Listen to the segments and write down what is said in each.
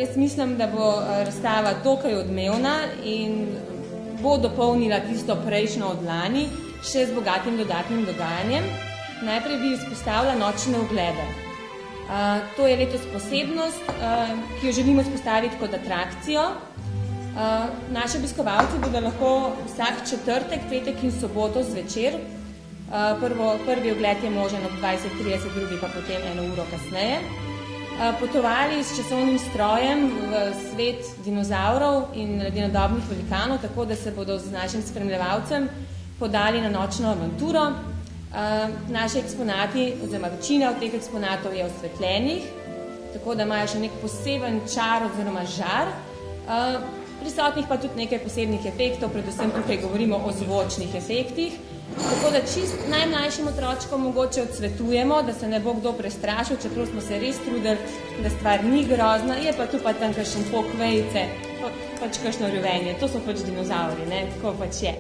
Jaz mislim, da bo razstava dokaj odmevna in bo dopolnila tisto prejšnjo od lani še z bogatim dodatnim dogajanjem. Najprej bi izpostavila nočne oglede. To je letos posebnost, ki jo želimo izpostaviti kot atrakcijo. Naši obiskovalci bodo lahko vsak četrtek, petek in soboto zvečer. Prvi ogled je možen ob 20:30, drugi pa potem 1 uro kasneje. Potovali s časovnim strojem v svet dinozavrov in ledinodobnih velikanov, tako da se bodo z našim spremljevalcem podali na nočno avanturo. Naši eksponati, oziroma večina od teh eksponatov je osvetljenih, tako da imajo še nek poseben čar oziroma žar. Prisotnih pa tudi nekaj posebnih efektov, predvsem tukaj govorimo o zvočnih efektih. Tako da čist najmlajšim otročkom mogoče odsvetujemo, da se ne bo kdo prestrašil, čeprav smo se res trudili, da stvar ni grozna, je pa tu pa tam kakšen pok vejice, pač kakšno rjovenje. To so pač dinozavri, ne? Tako pač je.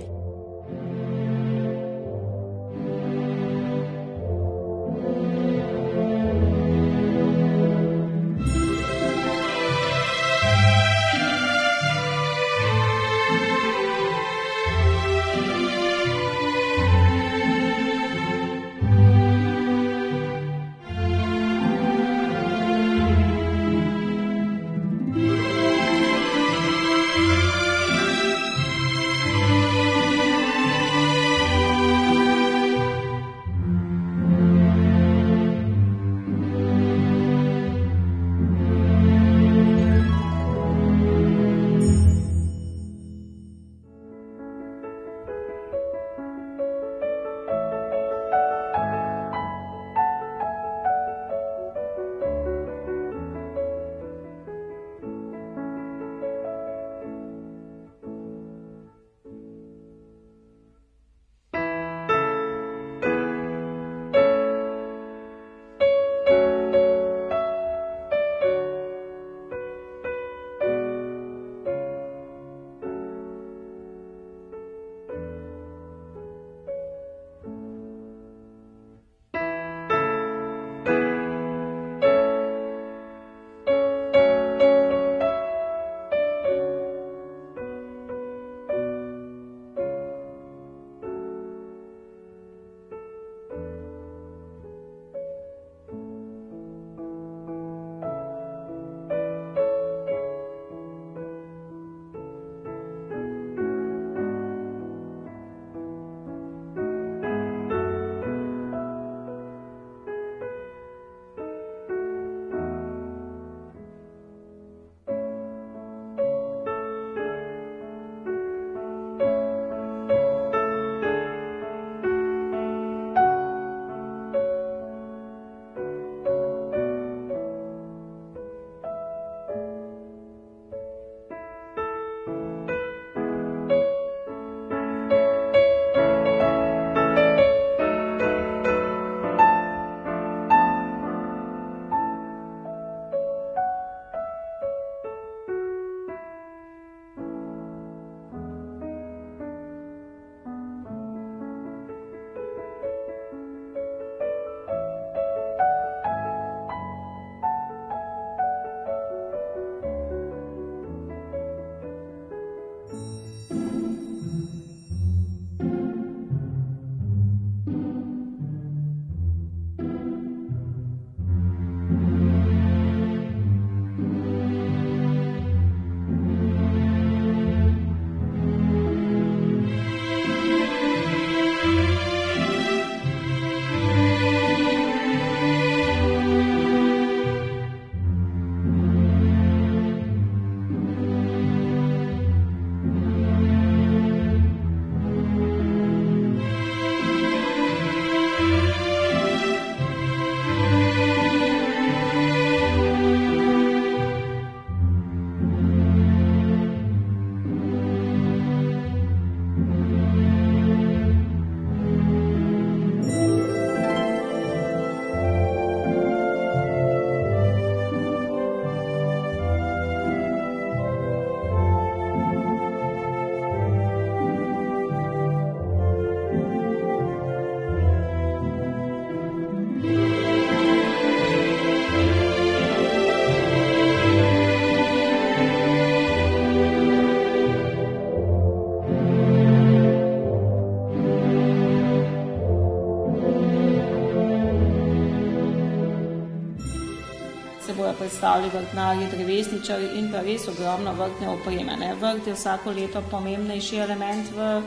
Se bojo predstavili vrtnarji, drevesničarji in pa res ogromno vrtne opreme. Vrt je vsako leto pomembnejši element v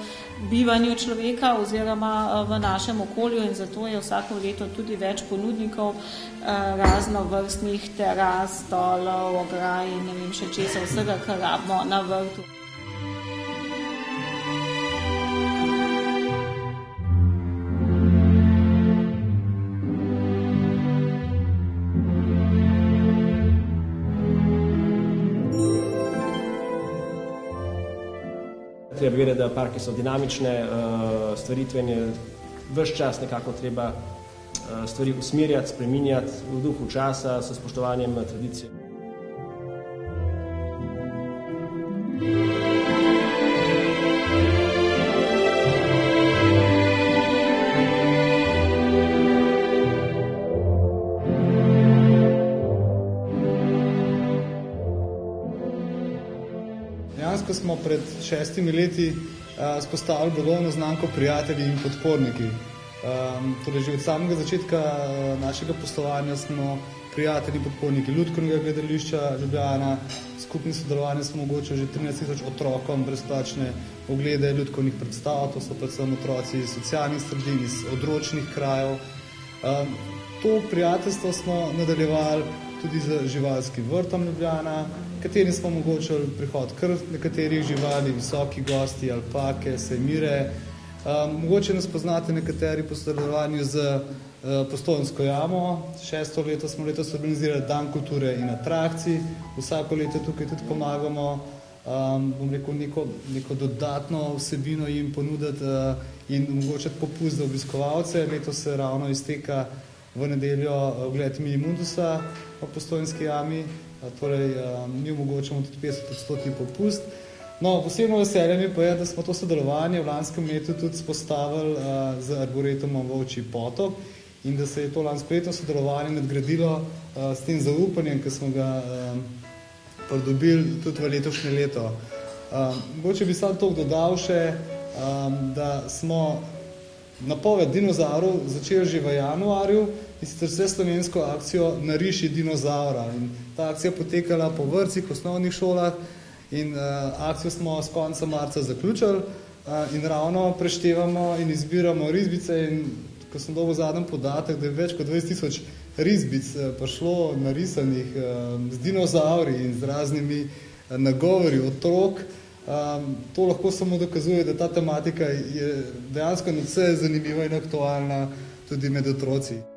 bivanju človeka oziroma v našem okolju in zato je vsako leto tudi več ponudnikov raznovrstnih teras, stolov, ograj in ne vem še česa vsega, kar rabimo na vrtu. Treba vedeti, da parki so dinamične, stvaritvene, ves čas nekako treba stvari usmerjati, spreminjati v duhu časa, s spoštovanjem tradicije. Dejansko smo pred 6 leti spostavili blagovno znamko Prijatelji in podporniki. Torej, že od samega začetka našega poslovanja smo prijatelji in podporniki Lutkovnega gledališča Ljubljana. Skupni sodelovanje smo omogočili že 13.000 otrokom brezplačne oglede lutkovnih predstav, to so predvsem otroci iz socialnih sredin, iz odročnih krajev. To prijateljstvo smo nadaljevali tudi z živalskim vrtom Ljubljana, katerim smo omogočili prihod kar nekaterih živali, visoki gosti, alpake, sejmire. Mogoče nas poznate nekateri po sodelovanju z Postojnsko jamo. 6. leto smo letos organizirali Dan kulture in atrakcij. Vsako leto tukaj tudi pomagamo, bom rekel, neko dodatno vsebino jim ponuditi in omogočati popust za obiskovalce. Letos se ravno izteka v nedeljo ogled Minimundusa v Postojnski jami, torej mi omogočamo tudi 50% popust. No, posebno veselje mi pa je, da smo to sodelovanje v lanskem letu tudi spostavili z arboretumom Volčji potok in da se je to lanskoletno sodelovanje nadgradilo s tem zaupanjem, ki smo ga pridobili tudi v letošnje leto. Mogoče bi samo toliko dodal še, da smo napoved dinozavrov začeli že v januarju in sicer vseslovensko akcijo Nariši dinozaura. In ta akcija potekala po vrtcih, osnovnih šolah in akcijo smo s konca marca zaključili in ravno preštevamo in izbiramo risbice in ko sem dobil zadnji podatek, da je več kot 20.000 risbic prišlo narisanih z dinozavri in z raznimi nagovori otrok, to lahko samo dokazuje, da ta tematika je dejansko nadvse zanimiva in aktualna tudi med otroci.